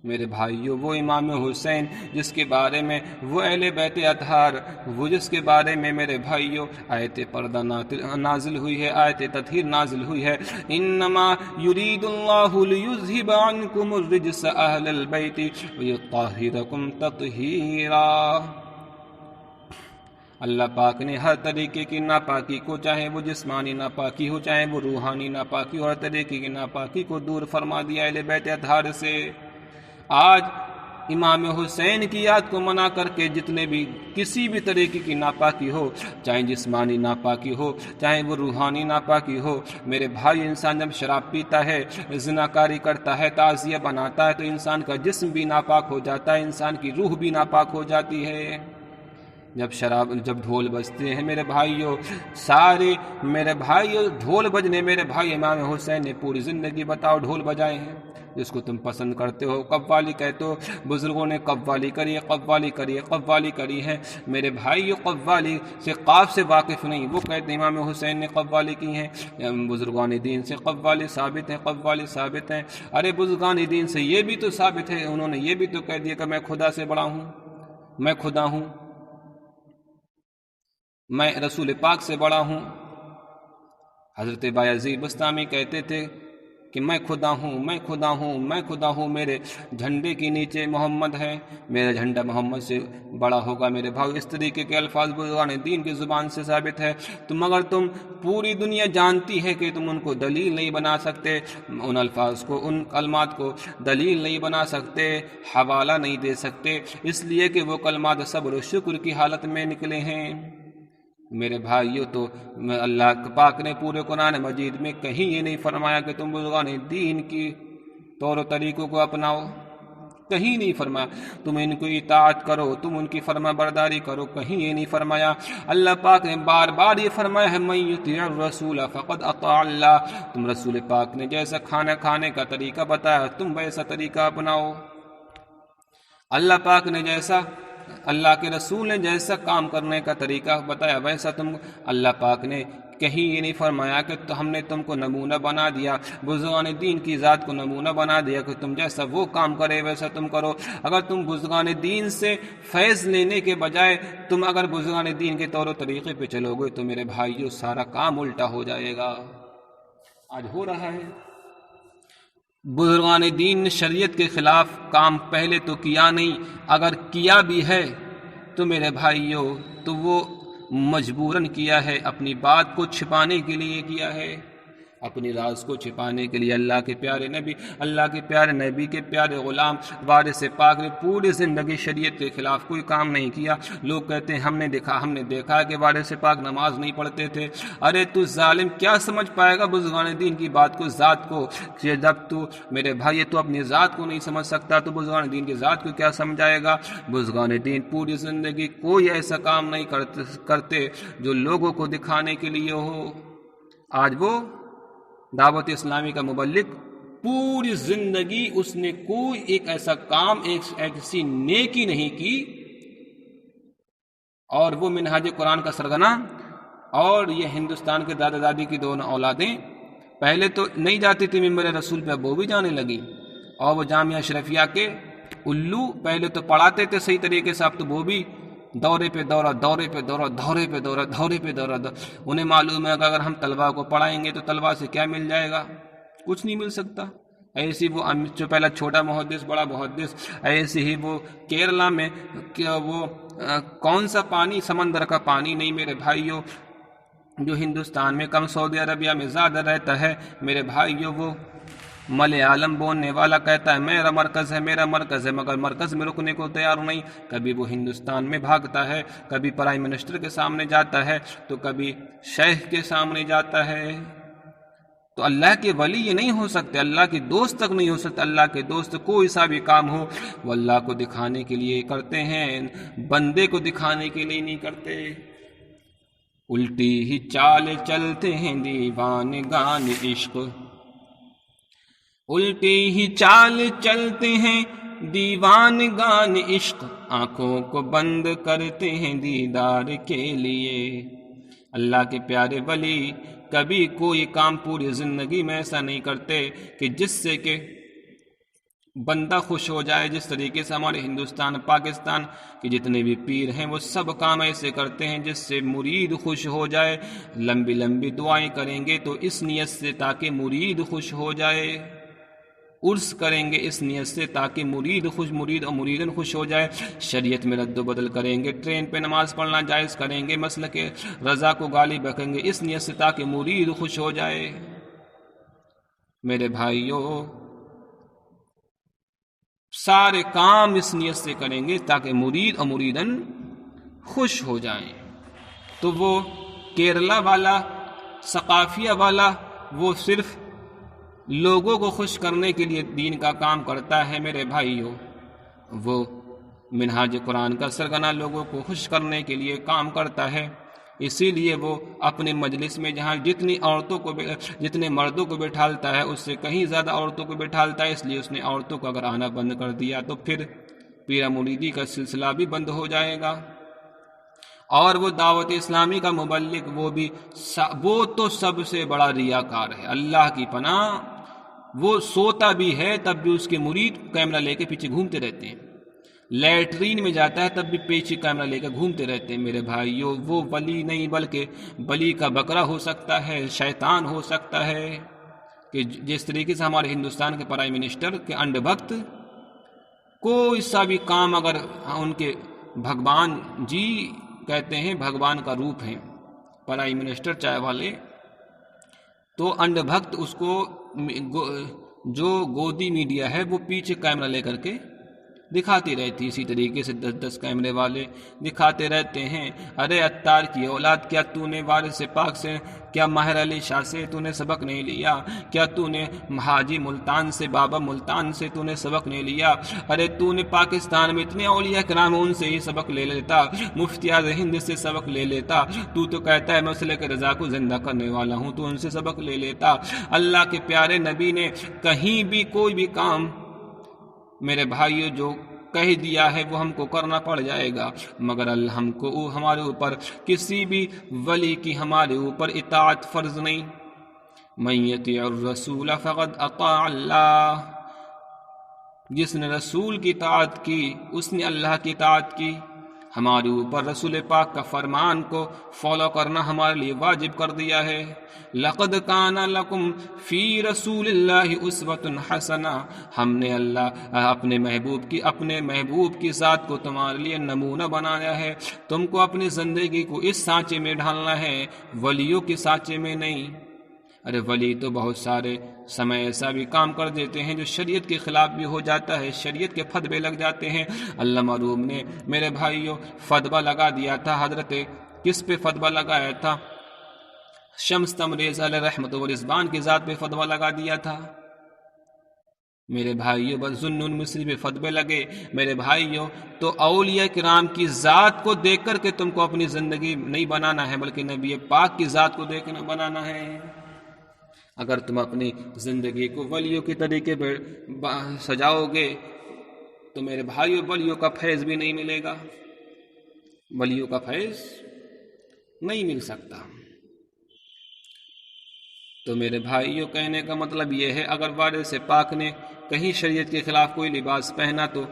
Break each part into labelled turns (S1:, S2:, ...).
S1: میرے بھائیوں، وہ امام حسین جس کے بارے میں، وہ اہل بیت اطہار، وہ جس کے بارے میں میرے بھائیوں آیت پردہ نازل ہوئی ہے، آیت تطہیر نازل ہوئی ہے، انما یرید اللہ لیذھب عنکم الرجس اہل البیت ویطہرکم تطہیرا۔ اللہ پاک نے ہر طریقے کی ناپاکی کو، چاہے وہ جسمانی ناپاکی ہو چاہے وہ روحانی ناپاکی ہو، ہر طریقے کی ناپاکی کو دور فرما دیا اہل بیت اطہار سے۔ آج امام حسین کی یاد کو منع کر کے جتنے بھی کسی بھی طریقے کی ناپاکی ہو، چاہے جسمانی ناپاکی ہو چاہے وہ روحانی ناپاکی ہو، میرے بھائی، انسان جب شراب پیتا ہے، زناکاری کرتا ہے، تعزیہ بناتا ہے، تو انسان کا جسم بھی ناپاک ہو جاتا ہے، انسان کی روح بھی ناپاک ہو جاتی ہے۔ جب ڈھول بجتے ہیں میرے بھائیوں، سارے میرے بھائیوں ڈھول بجنے، میرے بھائی امام حسین نے پوری زندگی بتاؤ ڈھول بجائے ہیں، جس کو تم پسند کرتے ہو قوالی کہتے ہو، بزرگوں نے قوالی کری ہے، قوالی کری ہے، قوالی کری ہے، میرے بھائیوں قوالی سے قاف سے واقف نہیں، وہ کہتے ہیں امام حسین نے قوالی کی ہیں، بزرگان دین سے قوالی ثابت ہے، قوالی ثابت ہے۔ ارے بزرگان دین سے یہ بھی تو ثابت ہے، انہوں نے یہ بھی تو کہہ دیا کہ میں خدا سے بڑا ہوں، میں خدا ہوں، میں رسول پاک سے بڑا ہوں۔ حضرت بایزید بستامی کہتے تھے کہ میں خدا ہوں، میں خدا ہوں، میں خدا ہوں، میرے جھنڈے کے نیچے محمد ہے، میرا جھنڈا محمد سے بڑا ہوگا۔ میرے بھائی، اس طریقے کے الفاظ بزرگان دین کی زبان سے ثابت ہے۔ مگر تم پوری دنیا جانتی ہے کہ تم ان کو دلیل نہیں بنا سکتے، ان الفاظ کو، ان کلمات کو دلیل نہیں بنا سکتے، حوالہ نہیں دے سکتے، اس لیے کہ وہ کلمات صبر و شکر کی حالت میں نکلے ہیں۔ میرے بھائیوں، تو اللہ پاک نے پورے قرآن مجید میں کہیں یہ نہیں فرمایا کہ تم بزرگان دین کی طور و طریقوں کو اپناؤ، کہیں نہیں فرمایا تم ان کو اطاعت کرو، تم ان کی فرما برداری کرو، کہیں یہ نہیں فرمایا۔ اللہ پاک نے بار بار یہ فرمایا ہے، من یطیع الرسول فقد اطاع اللہ، تم رسول پاک نے جیسا کھانا کھانے کا طریقہ بتایا تم ویسا طریقہ اپناؤ، اللہ پاک نے جیسا، اللہ کے رسول نے جیسا کام کرنے کا طریقہ بتایا ویسا تم، اللہ پاک نے کہیں یہ نہیں فرمایا کہ ہم نے تم کو نمونہ بنا دیا، بزرگان دین کی ذات کو نمونہ بنا دیا کہ تم جیسا وہ کام کرے ویسا تم کرو۔ اگر تم بزرگان دین سے فیض لینے کے بجائے تم اگر بزرگان دین کے طور و طریقے پہ چلو گے تو میرے بھائیوں سارا کام الٹا ہو جائے گا۔ آج ہو رہا ہے، بزرگان دین نے شریعت کے خلاف کام پہلے تو کیا نہیں، اگر کیا بھی ہے تو میرے بھائیوں تو وہ مجبوراً کیا ہے، اپنی بات کو چھپانے کے لیے کیا ہے، اپنی راز کو چھپانے کے لیے۔ اللہ کے پیارے نبی کے پیارے غلام وارث پاک نے پوری زندگی شریعت کے خلاف کوئی کام نہیں کیا۔ لوگ کہتے ہیں ہم نے دیکھا کہ وارث پاک نماز نہیں پڑھتے تھے۔ ارے تو ظالم، کیا سمجھ پائے گا بزرگان دین کی بات کو، ذات کو؟ جب تو میرے بھائی تو اپنی ذات کو نہیں سمجھ سکتا تو بزرگان دین کی ذات کو کیا سمجھائے گا؟ بزرگان دین پوری زندگی کوئی ایسا کام نہیں کرتے جو لوگوں کو دکھانے کے لیے ہو۔ آج وہ دعوت اسلامی کا مبلغ، پوری زندگی اس نے کوئی ایک ایسا کام، ایسی نیکی نہیں کی، اور وہ منہاج قرآن کا سرغنہ، اور یہ ہندوستان کے دادا دادی کی دونوں اولادیں پہلے تو نہیں جاتی تھی ممبر رسول پہ، اب وہ بھی جانے لگی، اور وہ جامعہ اشرفیہ کے الو پہلے تو پڑھاتے تھے صحیح طریقے سے، اب تو وہ بھی دورے پہ دورہ، دورے پہ دورہ، دورے پہ دورہ، دورے پہ دورہ۔ انہیں معلوم ہے کہ اگر ہم طلباء کو پڑھائیں گے تو طلباء سے کیا مل جائے گا؟ کچھ نہیں مل سکتا۔ ایسی وہ جو پہلا چھوٹا محدث بڑا محدث، ایسے ہی وہ کیرلا میں وہ کون سا پانی، سمندر کا پانی نہیں میرے بھائیوں، جو ہندوستان میں کم سعودی عربیہ میں زیادہ رہتا ہے میرے بھائیوں، وہ ملیالم بولنے والا کہتا ہے میرا مرکز ہے، میرا مرکز ہے، مگر مرکز میں رکنے کو تیار نہیں۔ کبھی وہ ہندوستان میں بھاگتا ہے، کبھی پرائم منسٹر کے سامنے جاتا ہے، تو کبھی شیخ کے سامنے جاتا ہے۔ تو اللہ کے ولی یہ نہیں ہو سکتے، اللہ کے دوست تک نہیں ہو سکتے۔ اللہ کے دوست کوئی سا بھی کام ہو وہ اللہ کو دکھانے کے لیے کرتے ہیں، بندے کو دکھانے کے لیے نہیں کرتے۔ الٹی ہی چال چلتے ہیں دیوانگان عشق، الٹی ہی چال چلتے ہیں دیوانگان عشق، آنکھوں کو بند کرتے ہیں دیدار کے لیے۔ اللہ کے پیارے ولی کبھی کوئی کام پوری زندگی میں ایسا نہیں کرتے کہ جس سے کہ بندہ خوش ہو جائے. جس طریقے سے ہمارے ہندوستان پاکستان کے جتنے بھی پیر ہیں وہ سب کام ایسے کرتے ہیں جس سے مرید خوش ہو جائے. لمبی لمبی دعائیں کریں گے تو اس نیت سے تاکہ مرید خوش ہو جائے. عرس کریں گے اس نیت سے تاکہ مرید اور مریدن خوش ہو جائے. شریعت میں رد و بدل کریں گے. ٹرین پہ نماز پڑھنا جائز کریں گے. مسلک رضا کو غالب رکھیں گے اس نیت سے تاکہ مرید خوش ہو جائے. میرے بھائیوں سارے کام اس نیت سے کریں گے تاکہ مرید اور مریدن خوش ہو جائیں. تو وہ کیرلا والا ثقافیہ والا وہ صرف لوگوں کو خوش کرنے کے لیے دین کا کام کرتا ہے. میرے بھائیوں وہ منہاج قرآن کا سرغنہ لوگوں کو خوش کرنے کے لیے کام کرتا ہے. اسی لیے وہ اپنے مجلس میں جہاں جتنے مردوں کو بٹھالتا ہے اس سے کہیں زیادہ عورتوں کو بٹھالتا ہے. اس لیے اس نے عورتوں کو اگر آنا بند کر دیا تو پھر پیر مریدی کا سلسلہ بھی بند ہو جائے گا. اور وہ دعوت اسلامی کا مبلغ وہ تو سب سے بڑا ریاکار ہے. اللہ کی پناہ وہ سوتا بھی ہے تب بھی اس کے مرید کیمرہ لے کے پیچھے گھومتے رہتے ہیں. لیٹرین میں جاتا ہے تب بھی پیچھے کیمرہ لے کے گھومتے رہتے ہیں. میرے بھائیوں وہ ولی نہیں بلکہ بلی کا بکرا ہو سکتا ہے, شیطان ہو سکتا ہے. کہ جس طریقے سے ہمارے ہندوستان کے پرائم منسٹر کے انڈ بھکت کوئی سا بھی کام اگر ان کے بھگوان جی کہتے ہیں بھگوان کا روپ ہیں پرائم منسٹر چائے والے, تو انڈ بھکت اس کو جو گودی میڈیا ہے وہ پیچھے کیمرہ لے کر کے دکھاتی رہتی. اسی طریقے سے 10 کیمرے والے دکھاتے رہتے ہیں. ارے عطار کی اولاد, کیا تو نے وارث پاک سے, کیا ماہر علی شاہ سے تو نے سبق نہیں لیا؟ کیا تو نے حاجی ملتان سے, بابا ملتان سے تو نے سبق نہیں لیا؟ ارے تو نے پاکستان میں اتنے اولیاء کرام ان سے ہی سبق لے لیتا, مفتی اعظم ہند سے سبق لے لیتا. تو کہتا ہے مسئلے کے رضا کو زندہ کرنے والا ہوں, تو ان سے سبق لے لیتا. اللہ کے پیارے نبی نے کہیں بھی کوئی بھی کام میرے بھائیوں جو کہہ دیا ہے وہ ہم کو کرنا پڑ جائے گا, مگر ہم کو ہمارے اوپر کسی بھی ولی کی ہمارے اوپر اطاعت فرض نہیں. من یطیع الرسول فقد اطاع اللہ, جس نے رسول کی اطاعت کی اس نے اللہ کی اطاعت کی. ہمارے اوپر رسول پاک کا فرمان کو فالو کرنا ہمارے لیے واجب کر دیا ہے. لقد کان لکم فی رسول اللہ اسوۃ حسنہ, ہم نے اپنے محبوب کی ذات کو تمہارے لیے نمونہ بنایا ہے. تم کو اپنی زندگی کو اس سانچے میں ڈھالنا ہے, ولیوں کے سانچے میں نہیں. ارے ولی تو بہت سارے سمے ایسا بھی کام کر دیتے ہیں جو شریعت کے خلاف بھی ہو جاتا ہے, شریعت کے فتوے لگ جاتے ہیں. علامہ روم نے میرے بھائیوں فتویٰ لگا دیا تھا. حضرت کس پہ فتویٰ لگایا تھا؟ شمس تبریز علیہ رحمت و رضوان کی ذات پہ فتویٰ لگا دیا تھا. میرے بھائیوں بس ذوالنون مصری پہ فتوے لگے. میرے بھائیوں تو اولیاء کرام کی ذات کو دیکھ کر کے تم کو اپنی زندگی نہیں بنانا ہے بلکہ نبی پاک کی ذات کو دیکھ کر بنانا ہے. اگر تم اپنی زندگی کو ولیوں کے طریقے پر سجاؤ گے تو میرے بھائیوں ولیوں کا فیض بھی نہیں ملے گا, ولیوں کا فیض نہیں مل سکتا. تو میرے بھائیوں کہنے کا مطلب یہ ہے اگر وارث پاک نے کہیں شریعت کے خلاف کوئی لباس پہنا تو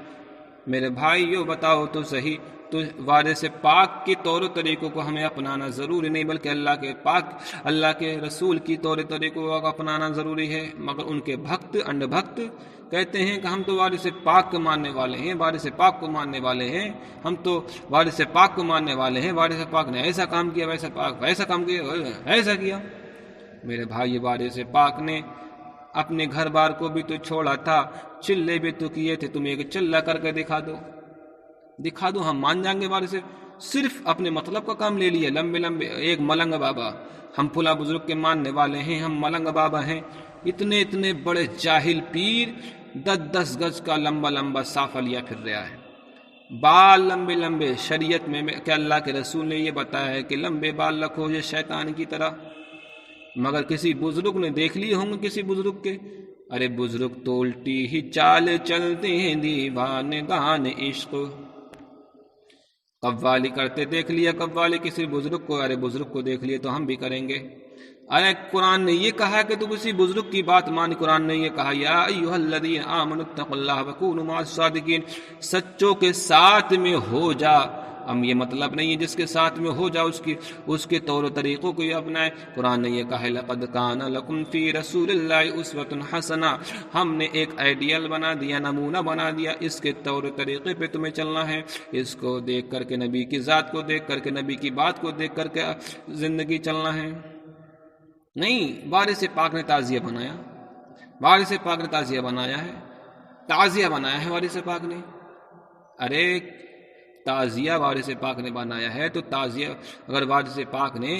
S1: میرے بھائیوں بتاؤ تو صحیح, تو وارث پاک کے طور و طریقوں کو ہمیں اپنانا ضروری نہیں بلکہ اللہ کے رسول کی طور طریقوں کو اپنانا ضروری ہے. مگر ان کے انڈ بھکت کہتے ہیں کہ ہم تو وارث پاک کو ماننے والے ہیں, وارث پاک کو ماننے والے ہیں, ہم تو وارث پاک کو ماننے والے ہیں, وارث پاک نے ایسا کام کیا, ویسا کام کیا, ایسا کیا. میرے بھائی وارث پاک نے اپنے گھر بار کو بھی تو چھوڑا تھا, چلے بھی تو کیے تھے, تم ایک چلہ کر کے دکھا دو ہم مان جائیں گے. وارث صرف اپنے مطلب کا کام لے لیے, لمبے ایک ملنگ بابا, ہم فلاں بزرگ کے ماننے والے ہیں, ہم ملنگ بابا ہیں. اتنے بڑے جاہل پیر 10 گز کا لمبا صافہ لیا پھر رہا ہے, بال لمبے. شریعت میں کہ اللہ کے رسول نے یہ بتایا ہے کہ لمبے بال رکھو یہ شیطان کی طرح. مگر کسی بزرگ نے دیکھ لیے ہوں گے, کسی بزرگ کے, ارے بزرگ تو الٹی ہی چال چلتے ہیں, دیوانے گان عشق. قوالی کرتے دیکھ لیا قوالی کسی بزرگ کو, ارے بزرگ کو دیکھ لیے تو ہم بھی کریں گے. ارے قرآن نے یہ کہا کہ تو کسی بزرگ کی بات مان. قرآن نے یہ کہا یا ایھا الذین آمنوا اتقوا اللہ وکونوا مع الصادقین، سچوں کے ساتھ میں ہو جا. ہم یہ مطلب نہیں ہے جس کے ساتھ میں ہو جا اس کے طور و طریقوں کو یہ اپنائے. قرآن نے یہ کہا لقد کان لکم فی رسول اللہ اسوۃ حسنہ، ہم نے ایک آئیڈیل بنا دیا، نمونہ بنا دیا، اس کے طور و طریقے پہ تمہیں چلنا ہے. اس کو دیکھ کر کے، نبی کی ذات کو دیکھ کر کے، نبی کی بات کو دیکھ کر کے زندگی چلنا ہے. نہیں، وارث پاک نے تعزیہ بنایا، وارث پاک نے تعزیہ بنایا ہے، تعزیہ بنایا ہے وارث پاک نے. ارے تعزیہ وارث پاک نے بنایا ہے تو تعزیہ اگر وارث پاک نے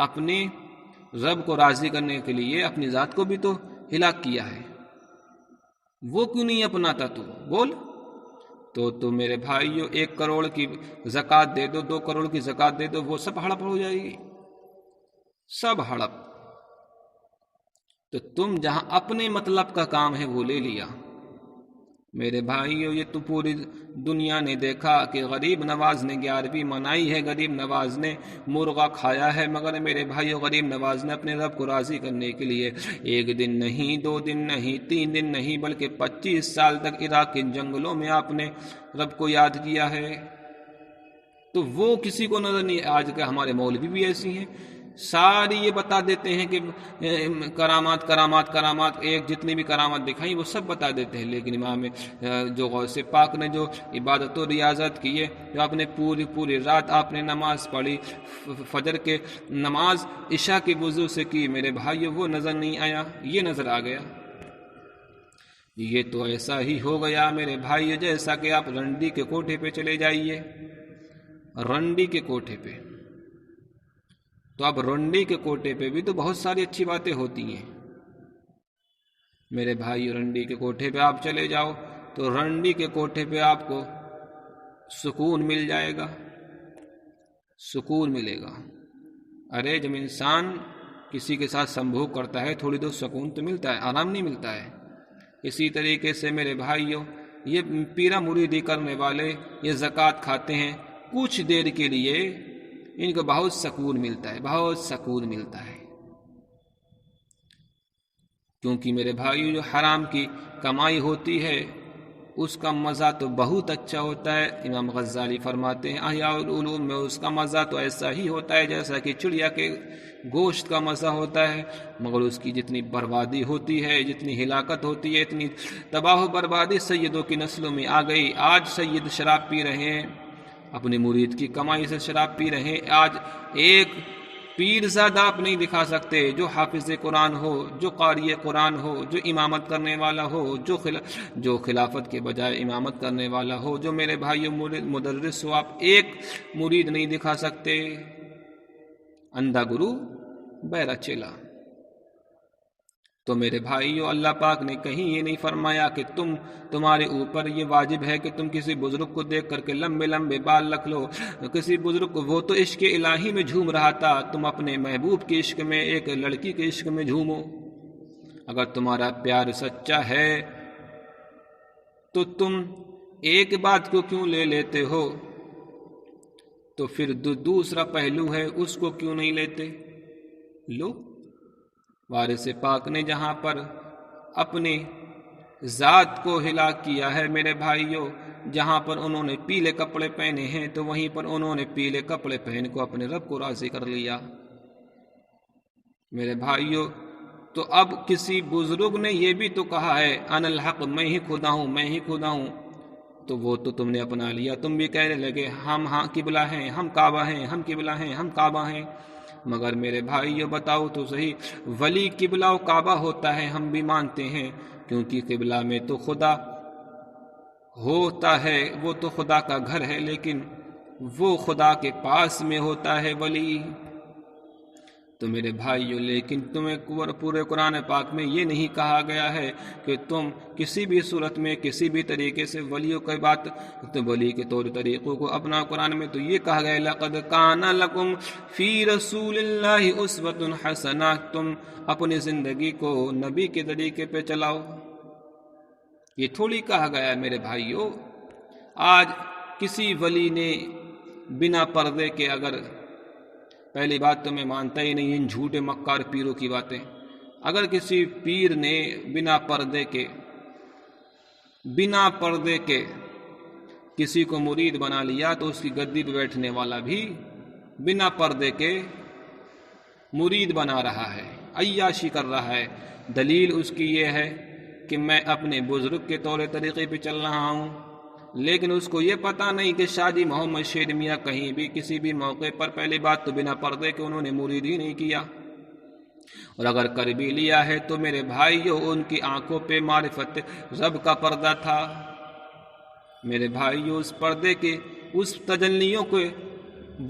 S1: اپنے رب کو راضی کرنے کے لیے اپنی ذات کو بھی تو ہلاک کیا ہے، وہ کیوں نہیں اپناتا؟ تو بول. تو میرے بھائیو 1 کروڑ کی زکوٰۃ دے دو، 2 کروڑ کی زکوٰۃ دے دو، وہ سب ہڑپ ہو جائے گی، سب ہڑپ. تو تم جہاں اپنے مطلب کا کام ہے وہ لے لیا. میرے بھائیو یہ تو پوری دنیا نے دیکھا کہ غریب نواز نے 11ویں منائی ہے، غریب نواز نے مرغا کھایا ہے، مگر میرے بھائیو غریب نواز نے اپنے رب کو راضی کرنے کے لیے 1 دن نہیں، 2 دن نہیں، 3 دن نہیں، بلکہ 25 سال تک عراق کے جنگلوں میں آپ نے رب کو یاد کیا ہے. تو وہ کسی کو نظر نہیں. آج کے ہمارے مولوی بھی ایسی ہیں، ساری یہ بتا دیتے ہیں کہ کرامات کرامات کرامات، ایک جتنی بھی کرامات دکھائیں وہ سب بتا دیتے ہیں. لیکن امام جو غوث پاک نے جو عبادت و ریاضت کی ہے، جو آپ نے پوری رات آپ نے نماز پڑھی، فجر کے نماز عشاء کے وضو سے کی، میرے بھائی وہ نظر نہیں آیا، یہ نظر آ گیا. یہ تو ایسا ہی ہو گیا میرے بھائی جیسا کہ آپ رنڈی کے کوٹھے پہ چلے جائیے، رنڈی کے کوٹھے پہ. تو اب رنڈی کے کوٹھے پہ بھی تو بہت ساری اچھی باتیں ہوتی ہیں میرے بھائی. رنڈی کے کوٹھے پہ آپ چلے جاؤ تو رنڈی کے کوٹھے پہ آپ کو سکون مل جائے گا، سکون ملے گا. ارے جب انسان کسی کے ساتھ سمبھوگ کرتا ہے تھوڑی دور سکون تو ملتا ہے، آرام نہیں ملتا ہے. اسی طریقے سے میرے بھائیوں یہ پیرا مریدی کرنے والے یہ زکوٰۃ کھاتے ہیں، کچھ دیر کے لیے ان کو بہت سکون ملتا ہے، بہت سکون ملتا ہے. کیونکہ میرے بھائیو جو حرام کی کمائی ہوتی ہے اس کا مزہ تو بہت اچھا ہوتا ہے. امام غزالی فرماتے ہیں احیاء العلوم میں اس کا مزہ تو ایسا ہی ہوتا ہے جیسا کہ چڑیا کے گوشت کا مزہ ہوتا ہے، مگر اس کی جتنی بربادی ہوتی ہے، جتنی ہلاکت ہوتی ہے، اتنی تباہ و بربادی سیدوں کی نسلوں میں آ گئی. آج سید شراب پی رہے ہیں، اپنی مرید کی کمائی سے شراب پی رہے ہیں. آج ایک پیر زادہ آپ نہیں دکھا سکتے جو حافظ قرآن ہو، جو قاری قرآن ہو، جو امامت کرنے والا ہو، جو خلافت کے بجائے امامت کرنے والا ہو، جو میرے بھائیو مدرس ہو. آپ ایک مرید نہیں دکھا سکتے. اندھا گرو بہرا چیلا. تو میرے بھائیو اللہ پاک نے کہیں یہ نہیں فرمایا کہ تمہارے اوپر یہ واجب ہے کہ تم کسی بزرگ کو دیکھ کر کے لمبے لمبے بال رکھ لو. کسی بزرگ کو، وہ تو عشق الہی میں جھوم رہا تھا، تم اپنے محبوب کے عشق میں، ایک لڑکی کے عشق میں جھومو. اگر تمہارا پیار سچا ہے تو تم ایک بات کو کیوں لے لیتے ہو؟ تو پھر دوسرا پہلو ہے اس کو کیوں نہیں لیتے؟ لو. وارث پاک نے جہاں پر اپنے ذات کو ہلاک کیا ہے میرے بھائیوں، جہاں پر انہوں نے پیلے کپڑے پہنے ہیں تو وہیں پر انہوں نے پیلے کپڑے پہن کو اپنے رب کو راضی کر لیا میرے بھائیوں. تو اب کسی بزرگ نے یہ بھی تو کہا ہے انا الحق، میں ہی خدا ہوں، میں ہی خدا ہوں. تو وہ تو تم نے اپنا لیا، تم بھی کہنے لگے ہم ہاں قبلہ ہیں، ہم کعبہ ہیں، ہم قبلہ ہیں، ہم کعبہ ہیں. مگر میرے بھائیو بتاؤ تو صحیح، ولی قبلہ و کعبہ ہوتا ہے ہم بھی مانتے ہیں، کیونکہ قبلہ میں تو خدا ہوتا ہے، وہ تو خدا کا گھر ہے، لیکن وہ خدا کے پاس میں ہوتا ہے ولی. تو میرے بھائیو لیکن تمہیں پورے قرآن پاک میں یہ نہیں کہا گیا ہے کہ تم کسی بھی صورت میں کسی بھی طریقے سے ولیوں کی بات، تو ولی کے طور طریقوں کو اپنا. قرآن میں تو یہ کہا گیا لقد کان لکم فی رسول اللہ اسوۃ حسنہ، تم اپنی زندگی کو نبی کے طریقے پہ چلاؤ. یہ تھوڑی کہا گیا ہے میرے بھائیو. آج کسی ولی نے بنا پردے کے اگر پہلی بات تو میں مانتا ہی نہیں ان جھوٹے مکار پیروں کی باتیں۔ اگر کسی پیر نے بنا پردے کے کسی کو مرید بنا لیا تو اس کی گدی پہ بیٹھنے والا بھی بنا پردے کے مرید بنا رہا ہے، عیاشی کر رہا ہے۔ دلیل اس کی یہ ہے کہ میں اپنے بزرگ کے طور طریقے پہ چل رہا ہوں، لیکن اس کو یہ پتہ نہیں کہ شاہ جی محمد شیر میاں کہیں بھی کسی بھی موقع پر پہلی بات تو بنا پردے کے انہوں نے مرید ہی نہیں کیا، اور اگر کر بھی لیا ہے تو میرے بھائیوں ان کی آنکھوں پہ معرفت رب کا پردہ تھا۔ میرے بھائیوں اس پردے کے اس تجلیوں کو،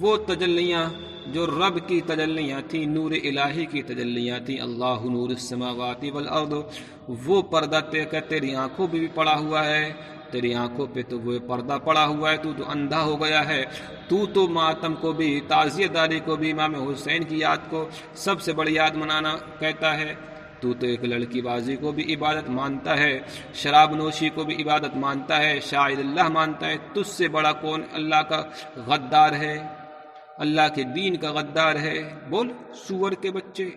S1: وہ تجلیاں جو رب کی تجلیاں تھیں، نور الہی کی تجلیاں تھیں، اللہ نور السماوات والارض، وہ پردہ تیری آنکھوں پہ بھی پڑا ہوا ہے، تیری آنکھوں پہ تو وہ پردہ پڑا ہوا ہے، تو اندھا ہو گیا ہے، تو ماتم کو بھی، تعزیت داری کو بھی، امام حسین کی یاد کو سب سے بڑی یاد منانا کہتا ہے، تو ایک لڑکی بازی کو بھی عبادت مانتا ہے، شراب نوشی کو بھی عبادت مانتا ہے، شاعر اللہ مانتا ہے، تجھ سے بڑا کون اللہ کا غدار ہے، اللہ کے دین کا غدار ہے؟ بول سور کے بچے۔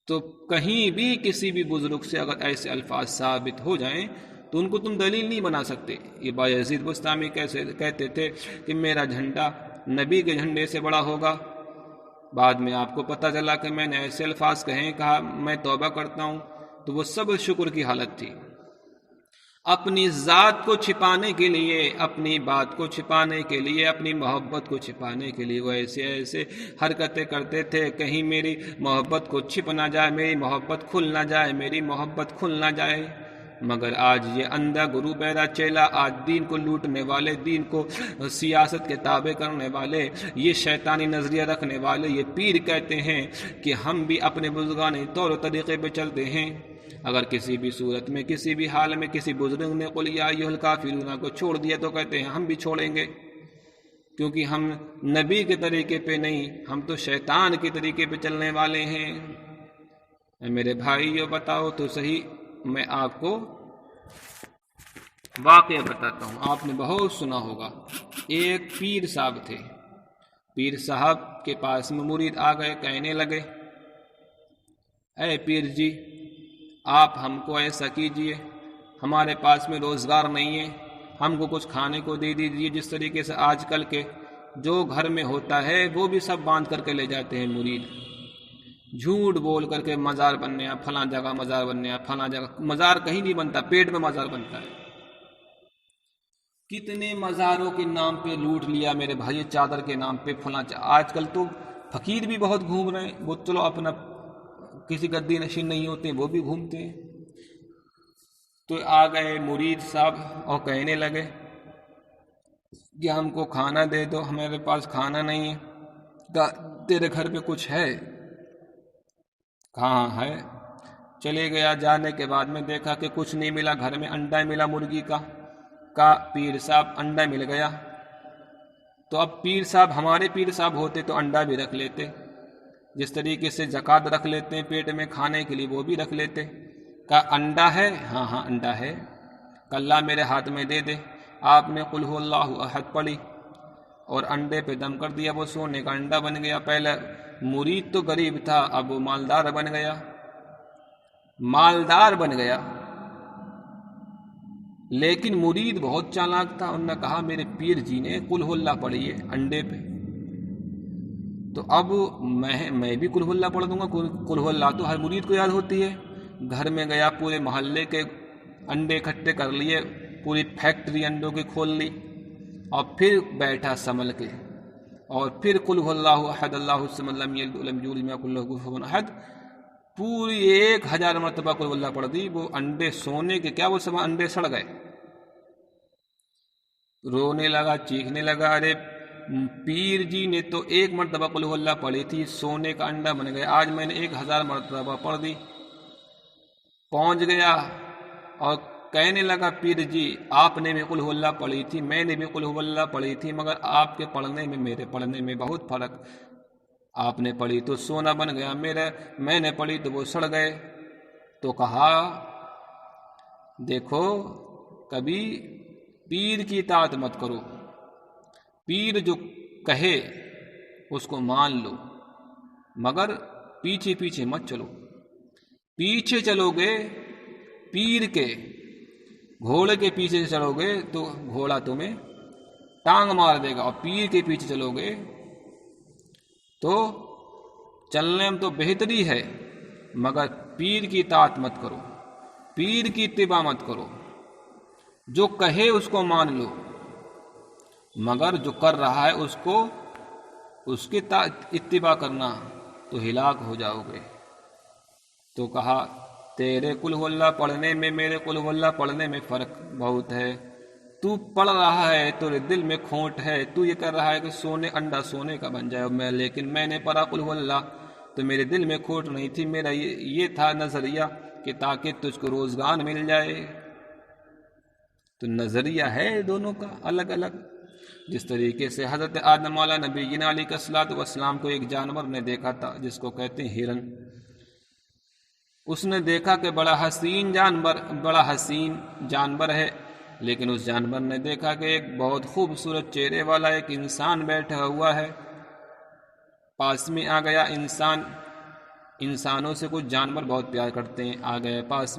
S1: تو کہیں بھی کسی بھی بزرگ سے اگر ایسے الفاظ ثابت ہو جائیں تو ان کو تم دلیل نہیں بنا سکتے۔ یہ بایزید بستامی کیسے کہتے تھے کہ میرا جھنڈا نبی کے جھنڈے سے بڑا ہوگا، بعد میں آپ کو پتہ چلا کہ میں نے ایسے الفاظ کہا میں توبہ کرتا ہوں، تو وہ سب شکر کی حالت تھی۔ اپنی ذات کو چھپانے کے لیے، اپنی بات کو چھپانے کے لیے، اپنی محبت کو چھپانے کے لیے وہ ایسے حرکتیں کرتے تھے، کہیں میری محبت کو چھپ نہ جائے، میری محبت کھل نہ جائے، میری محبت کھل نہ جائے۔ مگر آج یہ اندھا گرو بہرا چیلا، آج دین کو لوٹنے والے، دین کو سیاست کے تابع کرنے والے، یہ شیطانی نظریہ رکھنے والے، یہ پیر کہتے ہیں کہ ہم بھی اپنے بزرگان طور و طریقے پہ چلتے ہیں۔ اگر کسی بھی صورت میں، کسی بھی حال میں کسی بزرگ نے قل یا ایھا الکافرون کو چھوڑ دیا تو کہتے ہیں ہم بھی چھوڑیں گے، کیونکہ ہم نبی کے طریقے پہ نہیں، ہم تو شیطان کے طریقے پہ چلنے والے ہیں۔ میرے بھائیو بتاؤ تو صحیح، میں آپ کو واقعہ بتاتا ہوں، آپ نے بہت سنا ہوگا۔ ایک پیر صاحب تھے، پیر صاحب کے پاس میں مرید آ گئے، کہنے لگے اے پیر جی آپ ہم کو ایسا کیجئے، ہمارے پاس میں روزگار نہیں ہے، ہم کو کچھ کھانے کو دے دیجئے۔ جس طریقے سے آج کل کے جو گھر میں ہوتا ہے وہ بھی سب باندھ کر کے لے جاتے ہیں مرید، جھوٹ بول کر کے مزار بننے، فلاں جگہ مزار بننے، فلاں جگہ مزار کہیں نہیں بنتا، پیٹ میں مزار بنتا ہے۔ کتنے مزاروں کے نام پہ لوٹ لیا میرے بھائی، چادر کے نام پہ فلاں۔ آج کل تو فقیر بھی بہت گھوم رہے ہیں، وہ چلو اپنا کسی گدی نشین نہیں ہوتے وہ بھی گھومتے ہیں۔ تو آ گئے مرید صاحب اور کہنے لگے کہ ہم کو کھانا دے دو، ہمارے پاس کھانا نہیں ہے۔ تیرے گھر پہ کچھ ہے؟ کہاں ہے؟ چلے گیا، جانے کے بعد میں دیکھا کہ کچھ نہیں ملا، گھر میں انڈا ملا مرغی کا پیر صاحب انڈا مل گیا۔ تو اب پیر صاحب، ہمارے پیر صاحب ہوتے تو انڈا بھی رکھ لیتے، جس طریقے سے زکوٰۃ رکھ لیتے ہیں پیٹ میں کھانے کے لیے، وہ بھی رکھ لیتے۔ کہا انڈا ہے؟ ہاں ہاں انڈا ہے۔ کہ اللہ میرے ہاتھ میں دے دے۔ آپ نے قل ھو اللہ احد پڑھی اور انڈے پہ دم کر دیا، وہ سونے کا انڈا بن گیا۔ پہلے مرید تو غریب تھا، اب وہ مالدار بن گیا، مالدار بن گیا۔ لیکن مرید بہت چالاک تھا، انہوں نے کہا میرے پیر جی نے قل ھو اللہ پڑھی ہے انڈے پہ، تو اب میں بھی قل ھو اللہ پڑھ دوں گا۔ قل ھو اللہ تو ہر مرید کو یاد ہوتی ہے۔ گھر میں گیا، پورے محلے کے انڈے اکٹھے کر لیے، پوری فیکٹری انڈوں کی کھول لی، اور پھر بیٹھا سنبھل کے، اور پھر قل ھو اللہ احد اللہ الصمد لم یلد ولم یولد ولم یکن لہ کفوا احد، پوری 1000 مرتبہ قل ھو اللہ پڑھ دی۔ وہ انڈے سونے کے کیا، وہ سب انڈے سڑ گئے، رونے لگا، چیخنے لگا، ارے پیر جی نے تو 1 مرتبہ قل ھو اللہ پڑھی تھی، سونے کا انڈا بن گیا، آج میں نے 1000 مرتبہ پڑھ دی۔ پہنچ گیا اور کہنے لگا پیر جی آپ نے بھی قل ھو اللہ پڑھی تھی، میں نے بھی قل ھو اللہ پڑھی تھی، مگر آپ کے پڑھنے میں میرے پڑھنے میں بہت فرق، آپ نے پڑھی تو سونا بن گیا، میں نے پڑھی تو وہ سڑ گئے۔ تو کہا دیکھو کبھی پیر کی اطاعت مت کرو، پیر جو کہے اس کو مان لو، مگر پیچھے پیچھے مت چلو۔ پیچھے چلو گے پیر کے، گھوڑے کے پیچھے چلو گے تو گھوڑا تمہیں ٹانگ مار دے گا، اور پیر کے پیچھے چلو گے تو چلنے میں تو بہتری ہے، مگر پیر کی اطاعت مت کرو، پیر کی اتباع مت کرو، جو کہے اس کو مان لو، مگر جو کر رہا ہے اس کی اتباع کرنا تو ہلاک ہو جاؤ گے۔ تو کہا تیرے قل ہو اللہ پڑھنے میں میرے قل ہو اللہ پڑھنے میں فرق بہت ہے، تو پڑھ رہا ہے تو دل میں کھوٹ ہے، تو یہ کر رہا ہے کہ انڈا سونے کا بن جائے، لیکن میں نے پڑھا قل ہو اللہ تو میرے دل میں کھوٹ نہیں تھی، میرا یہ تھا نظریہ کہ تاکہ تجھ کو روزگار مل جائے۔ تو نظریہ ہے دونوں کا الگ الگ۔ جس طریقے سے حضرت آدم علیہ نبینا علیہ الصلوۃ والسلام کو ایک جانور نے دیکھا تھا جس کو کہتے ہیں ہرن، اس نے دیکھا کہ بڑا حسین جانور ہے، لیکن اس جانور نے دیکھا کہ ایک بہت خوبصورت چہرے والا ایک انسان بیٹھا ہوا ہے، پاس میں آ گیا۔ انسانوں سے کچھ جانور بہت پیار کرتے ہیں، آ گئے پاس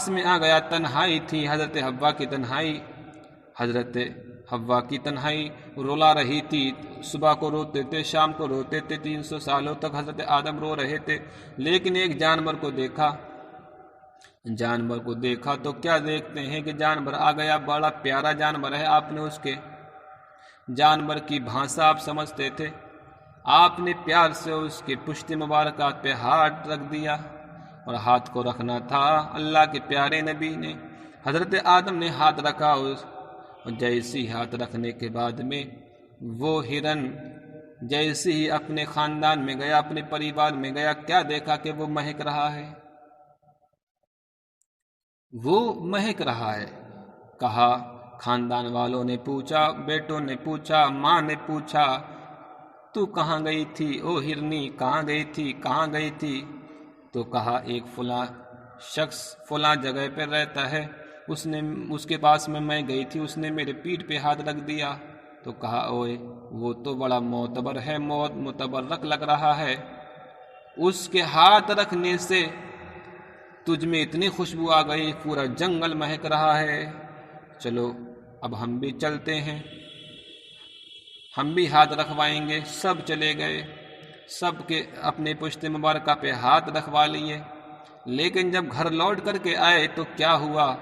S1: میں آ گیا۔ تنہائی تھی، حضرت حوا کی تنہائی رولا رہی تھی، صبح کو روتے تھے، شام کو روتے تھے، 300 سالوں تک حضرت آدم رو رہے تھے، لیکن ایک جانور کو دیکھا تو کیا دیکھتے ہیں کہ جانور آ گیا، بڑا پیارا جانور ہے، آپ نے اس کے جانور کی بھاشا آپ سمجھتے تھے، آپ نے پیار سے اس کے پشت مبارکہ پہ ہاتھ رکھ دیا، اور ہاتھ کو رکھنا تھا اللہ کے پیارے نبی نے۔ حضرت آدم نے ہاتھ رکھا، اور جیسی ہاتھ رکھنے کے بعد میں وہ ہرن جیسے ہی اپنے خاندان میں گیا، اپنے پریوار میں گیا، کیا دیکھا کہ وہ مہک رہا ہے۔ کہا خاندان والوں نے پوچھا، بیٹوں نے پوچھا، ماں نے پوچھا، تو کہاں گئی تھی او ہرنی، کہاں گئی تھی؟ تو کہا ایک فلاں شخص فلاں جگہ پہ رہتا ہے، اس کے پاس میں گئی تھی، اس نے میرے پیٹھ پہ ہاتھ رکھ دیا۔ تو کہا اوئے وہ تو بڑا معتبر ہے، متبرک لگ رہا ہے، اس کے ہاتھ رکھنے سے تجھ میں اتنی خوشبو آ گئی، پورا جنگل مہک رہا ہے، چلو اب ہم بھی چلتے ہیں، ہم بھی ہاتھ رکھوائیں گے۔ سب چلے گئے، سب کے اپنے پشت مبارکہ پہ ہاتھ رکھوا لیے، لیکن جب گھر لوٹ کر کے آئے تو کیا ہوا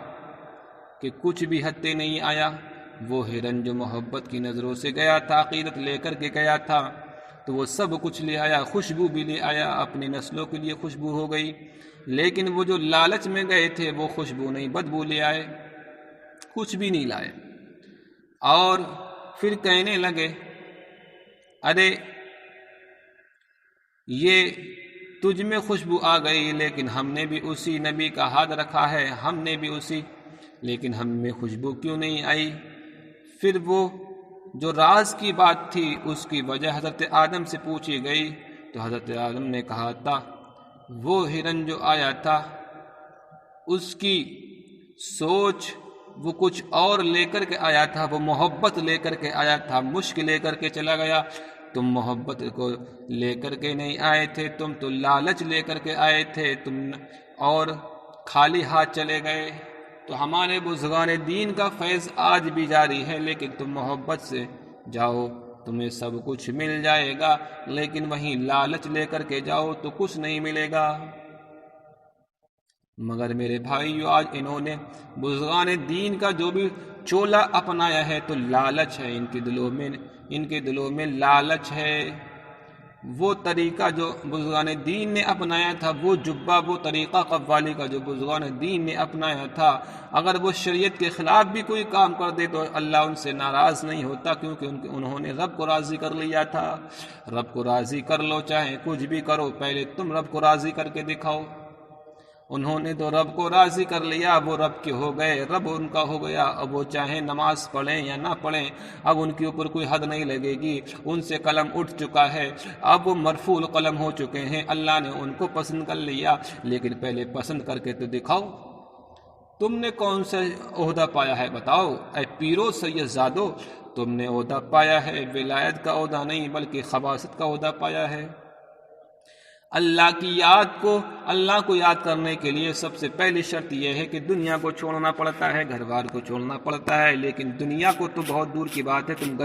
S1: کہ کچھ بھی ہتھے نہیں آیا۔ وہ ہرن جو محبت کی نظروں سے گیا تھا، عقیدت لے کر کے گیا تھا، تو وہ سب کچھ لے آیا، خوشبو بھی لے آیا، اپنی نسلوں کے لیے خوشبو ہو گئی، لیکن وہ جو لالچ میں گئے تھے وہ خوشبو نہیں، بدبو لے آئے، کچھ بھی نہیں لائے، اور پھر کہنے لگے ارے یہ تجھ میں خوشبو آ گئی، لیکن ہم نے بھی اسی نبی کا ہاتھ رکھا ہے، ہم نے بھی لیکن ہم میں خوشبو کیوں نہیں آئی؟ پھر وہ جو راز کی بات تھی اس کی وجہ حضرت آدم سے پوچھی گئی، تو حضرت آدم نے کہا تھا وہ ہرن جو آیا تھا اس کی سوچ وہ کچھ اور لے کر کے آیا تھا، وہ محبت لے کر کے آیا تھا، مشک لے کر کے چلا گیا، تم محبت کو لے کر کے نہیں آئے تھے، تم تو لالچ لے کر کے آئے تھے، تم اور خالی ہاتھ چلے گئے۔ تو ہمارے بزرگان دین کا فیض آج بھی جاری ہے، لیکن تم محبت سے جاؤ تمہیں سب کچھ مل جائے گا، لیکن وہیں لالچ لے کر کے جاؤ تو کچھ نہیں ملے گا۔ مگر میرے بھائیو آج انہوں نے بزرگان دین کا جو بھی چولہ اپنایا ہے تو لالچ ہے، ان کے دلوں میں لالچ ہے۔ وہ طریقہ جو بزرگان دین نے اپنایا تھا، وہ جبہ، وہ طریقہ قوالی کا جو بزرگان دین نے اپنایا تھا، اگر وہ شریعت کے خلاف بھی کوئی کام کر دے تو اللہ ان سے ناراض نہیں ہوتا، کیونکہ انہوں نے رب کو راضی کر لیا تھا۔ رب کو راضی کر لو، چاہے کچھ بھی کرو، پہلے تم رب کو راضی کر کے دکھاؤ۔ انہوں نے تو رب کو راضی کر لیا، وہ رب کے ہو گئے، رب ان کا ہو گیا، اب وہ چاہے نماز پڑھیں یا نہ پڑھیں، اب ان کے اوپر کوئی حد نہیں لگے گی، ان سے قلم اٹھ چکا ہے، اب وہ مرفوع القلم ہو چکے ہیں، اللہ نے ان کو پسند کر لیا، لیکن پہلے پسند کر کے تو دکھاؤ۔ تم نے کون سا عہدہ پایا ہے بتاؤ؟ اے پیرو سید زادو، تم نے عہدہ پایا ہے ولایت کا عہدہ نہیں بلکہ خباثت کا عہدہ پایا ہے۔ اللہ کو یاد کرنے کے لیے سب سے پہلی شرط یہ ہے کہ دنیا کو چھوڑنا پڑتا ہے، گھر بار کو چھوڑنا پڑتا ہے، لیکن دنیا کو تو بہت دور کی بات ہے، تم